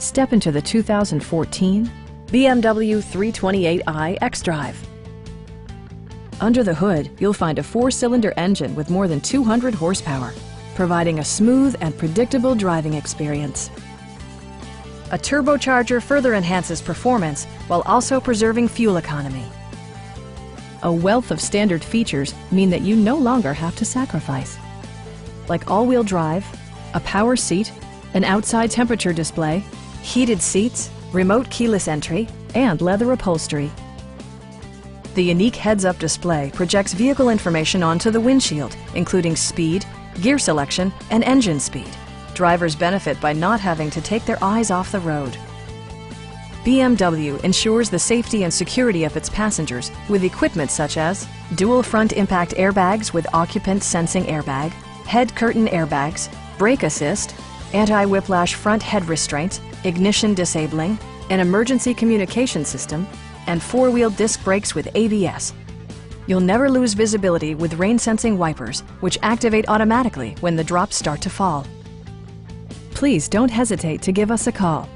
Step into the 2014 BMW 328i xDrive. Under the hood, you'll find a 4-cylinder engine with more than 200 horsepower, providing a smooth and predictable driving experience. A turbocharger further enhances performance while also preserving fuel economy. A wealth of standard features mean that you no longer have to sacrifice, like all-wheel drive, a power seat, an outside temperature display, heated seats, remote keyless entry, and leather upholstery. The unique heads-up display projects vehicle information onto the windshield, including speed, gear selection, and engine speed. Drivers benefit by not having to take their eyes off the road. BMW ensures the safety and security of its passengers with equipment such as dual front impact airbags with occupant sensing airbag, head curtain airbags, brake assist, anti-whiplash front head restraints, ignition disabling, an emergency communication system, and 4-wheel disc brakes with ABS. You'll never lose visibility with rain-sensing wipers, which activate automatically when the drops start to fall. Please don't hesitate to give us a call.